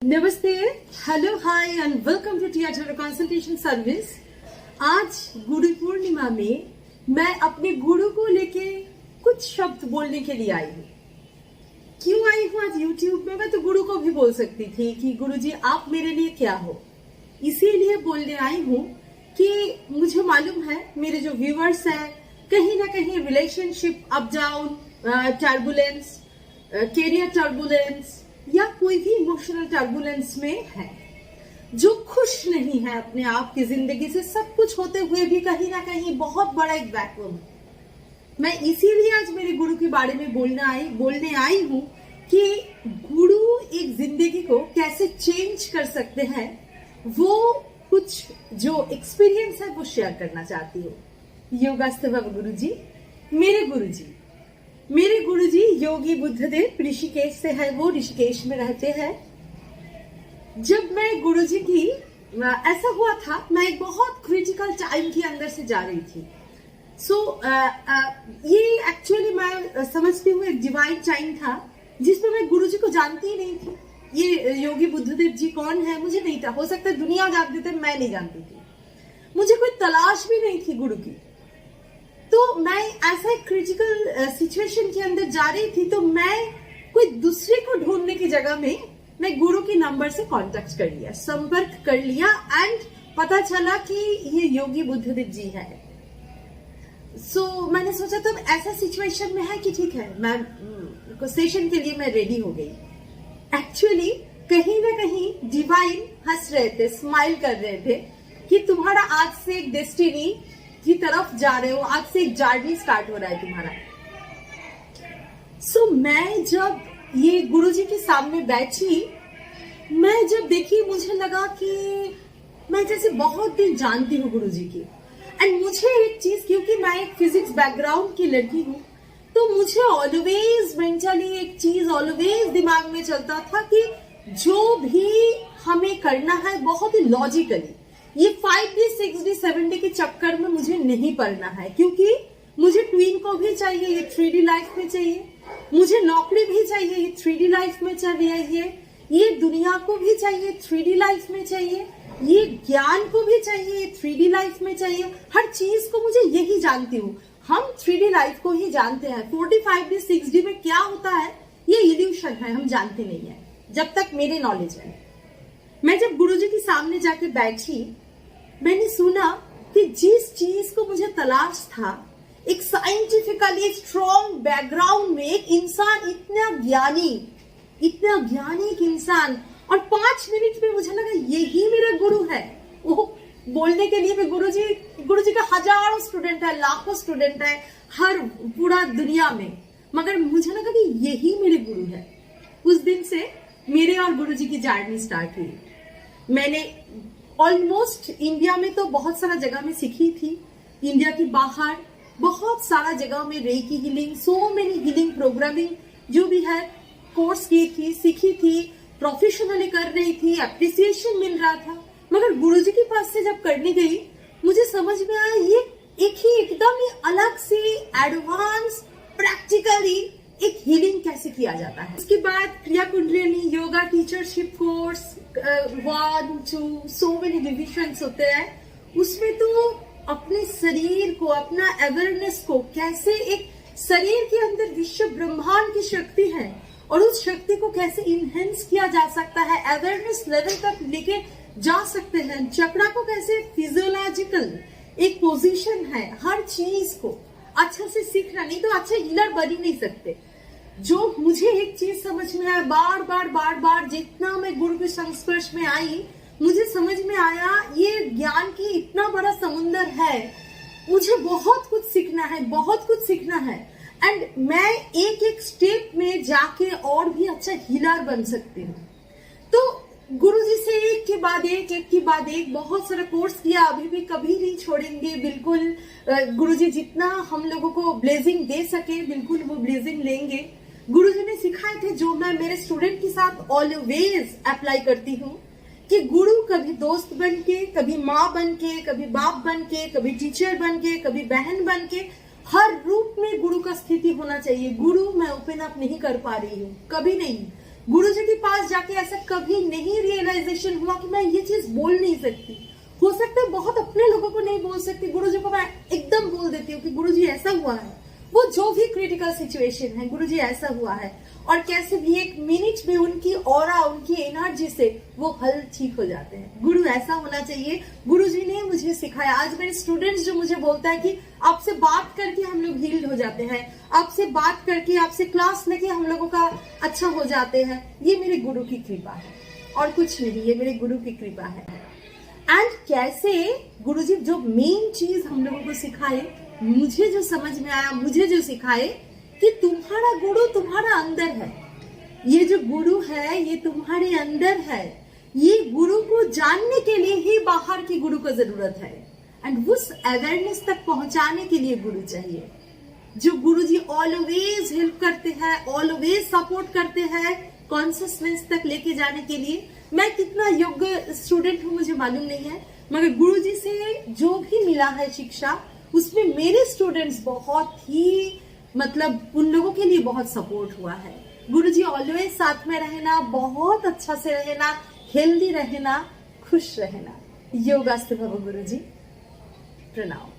नमस्ते, hello, hi and welcome to TR consultation service. आज गुरु पूर्णिमा में मैं अपने गुरु को लेके कुछ शब्द बोलने के लिए आई हूँ। क्यों आई हूँ आज यूट्यूब में? मैं तो गुरु को भी बोल सकती थी कि गुरु जी आप मेरे लिए क्या हो। इसीलिए बोलने आई हूँ कि मुझे मालूम है मेरे जो व्यूअर्स हैं कहीं ना कहीं relationship up down, turbulence, career turbulence या कोई भी इमोशनल टर्बुलेंस में है, जो खुश नहीं है अपने आप की जिंदगी से, सब कुछ होते हुए भी कहीं ना कहीं बहुत बड़ा एक वैक्यूम है। मैं इसीलिए आज मेरे गुरु के बारे में बोलने आई हूँ कि गुरु एक जिंदगी को कैसे चेंज कर सकते हैं। वो कुछ जो एक्सपीरियंस है वो शेयर करना चाहती हूँ। योगास्तव गुरुजी, मेरे गुरुजी योगी बुद्धदेव ऋषिकेश से है, वो ऋषिकेश में रहते हैं। जब मैं गुरुजी की ऐसा हुआ था, मैं एक बहुत क्रिटिकल टाइम के अंदर से जा रही थी। ये एक्चुअली मैं समझती हूँ एक डिवाइन टाइम था जिसमें मैं गुरुजी को जानती ही नहीं थी। ये योगी बुद्धदेव जी कौन है मुझे नहीं था, हो सकता है दुनिया जानती थे, मैं नहीं जानती थी। मुझे कोई तलाश भी नहीं थी गुरु की। तो मैं ऐसा एक क्रिटिकल सिचुएशन के अंदर जा रही थी, तो मैं कोई दूसरे को ढूंढने की जगह में मैं गुरु के नंबर से कांटेक्ट कर लिया, संपर्क कर लिया एंड पता चला कि ये योगी बुद्धदेव जी है। मैंने सोचा तब ऐसा सिचुएशन में है कि ठीक है, मैं सेशन के लिए मैं रेडी हो गई। एक्चुअली कहीं ना कहीं डिवाइन हंस रहे थे, स्माइल कर रहे थे कि तुम्हारा आज से एक डेस्टिनी की तरफ जा रहे हो, आज से एक जर्नी स्टार्ट हो रहा है तुम्हारा। मैं जब ये गुरुजी के सामने बैठी, मैं जब देखी, मुझे लगा कि मैं जैसे बहुत दिन जानती हूँ गुरुजी की। एंड मुझे एक चीज, क्योंकि मैं एक फिजिक्स बैकग्राउंड की लड़की हूँ, तो मुझे ऑलवेज मेंटली एक चीज ऑलवेज दिमाग में चलता था कि जो भी हमें करना है बहुत ही लॉजिकली, ये 5D 6D 7D के चक्कर में मुझे नहीं पड़ना है, क्योंकि मुझे ट्विन को भी चाहिए, ये 3D लाइफ में चाहिए, मुझे नौकरी भी चाहिए, ये 3D लाइफ में चाहिए, ये दुनिया को भी चाहिए, 3D लाइफ में चाहिए, ये ज्ञान को भी चाहिए, ये 3D लाइफ में चाहिए। हर चीज को मुझे यही जानती हूँ, हम 3D लाइफ को ही जानते हैं। 4D 5D 6D में क्या होता है ये इल्यूशन है, हम जानते नहीं है जब तक मेरे नॉलेज है। मैं जब गुरुजी के सामने जाके बैठी, मैंने सुना कि जिस चीज को मुझे तलाश था, एक साइंटिफिकली स्ट्रॉन्ग बैकग्राउंड में एक इंसान इतना ज्ञानी एक इंसान, और 5 मिनट में मुझे लगा यही मेरा गुरु है। वो बोलने के लिए मैं गुरुजी का हजारों स्टूडेंट है, लाखों स्टूडेंट है हर पूरा दुनिया में, मगर मुझे लगा कि यही मेरे गुरु है। उस दिन से मेरे और गुरुजी की जर्नी स्टार्ट हुई। मैंने ऑलमोस्ट इंडिया में तो बहुत सारा जगह में सीखी थी, इंडिया की बाहर बहुत सारा जगह में recce healing, so many healing programming जो भी है कोर्स की थी, सीखी थी, प्रोफेशनली कर रही थी, एप्रिसिएशन मिल रहा था। मगर गुरुजी के पास से जब करने गई, मुझे समझ में आया ये एकदम ही अलग से एडवांस प्रैक्टिकली एक हीलिंग कैसे किया जाता है। उसके बाद क्रिया kundalini yoga teachership course 1 2 so many divisions होते हैं। उसमें तो अपने शरीर को, अपना अवेयरनेस को, कैसे एक शरीर के अंदर विश्व ब्रह्मांड की शक्ति है और उस शक्ति को कैसे इनहेंस किया जा सकता है, अवेयरनेस लेवल तक लेके जा सकते हैं, चक्रा को कैसे फिजियोलॉजिकल एक पोजीशन है, हर चीज को अच्छे से सीखना, नहीं तो अच्छे हीलर बन ही नहीं सकते। जो मुझे एक चीज समझ में आया, बार बार जितना मैं गुरु के संस्पर्श में आई, मुझे समझ में आया ये ज्ञान की इतना बड़ा समुंदर है, मुझे बहुत कुछ सीखना है एंड मैं एक स्टेप में जाके और भी अच्छा हीलर बन सकती हूँ। तो गुरुजी से एक के बाद एक बहुत सारा कोर्स किया, अभी भी कभी नहीं छोड़ेंगे बिल्कुल। गुरुजी जितना हम लोगों को ब्लेसिंग दे सके बिल्कुल वो ब्लेसिंग लेंगे। गुरुजी ने सिखाए थे, जो मैं मेरे स्टूडेंट के साथ ऑलवेज अप्लाई करती हूँ कि गुरु कभी दोस्त बन के, कभी माँ बन के, कभी बाप बन के, कभी टीचर बन के, कभी बहन बन के, हर रूप में गुरु का स्थिति होना चाहिए। गुरु मैं ओपन अप नहीं कर पा रही हूँ, कभी नहीं। गुरुजी के पास जाके ऐसा कभी नहीं रियलाइजेशन हुआ कि मैं ये चीज बोल नहीं सकती। हो सकता है बहुत अपने लोगों को नहीं बोल सकती, गुरुजी को मैं एकदम बोल देती हूँ कि गुरुजी ऐसा हुआ है, वो जो भी क्रिटिकल सिचुएशन है गुरुजी ऐसा हुआ है, और कैसे भी एक मिनट में उनकी ऑरा, उनकी एनर्जी से वो हल ठीक हो जाते हैं। गुरु ऐसा होना चाहिए, गुरुजी ने मुझे सिखाया। आज मेरे स्टूडेंट्स जो मुझे बोलता है कि आपसे बात करके हम लोग हील्ड हो जाते हैं, आपसे बात करके, आपसे क्लास लेके हम लोगों का अच्छा हो जाते हैं, ये मेरे गुरु की कृपा है और कुछ नहीं, ये मेरे गुरु की कृपा है। एंड कैसे गुरुजी जो मेन चीज हम लोगों को सिखाए, मुझे जो समझ में आया, मुझे जो सिखाए कि तुम्हारा गुरु तुम्हारा अंदर है, ये जो गुरु है ये तुम्हारे अंदर है। ये गुरु को जानने के लिए ही बाहर के गुरु को जरूरत है, एंड उस अवेयरनेस तक पहुंचाने के लिए गुरु चाहिए। जो गुरुजी ऑलवेज हेल्प करते हैं, ऑलवेज सपोर्ट करते हैं कॉन्सियसनेस तक लेके जाने के लिए। मैं कितना योग्य स्टूडेंट हूँ मुझे मालूम नहीं है, मगर गुरुजी से जो भी मिला है शिक्षा, उसमें मेरे स्टूडेंट्स बहुत ही, मतलब उन लोगों के लिए बहुत सपोर्ट हुआ है। गुरुजी ऑलवेज साथ में रहना, बहुत अच्छा से रहना, हेल्दी रहना, खुश रहना। योगास्तु भव गुरुजी। प्रणाम।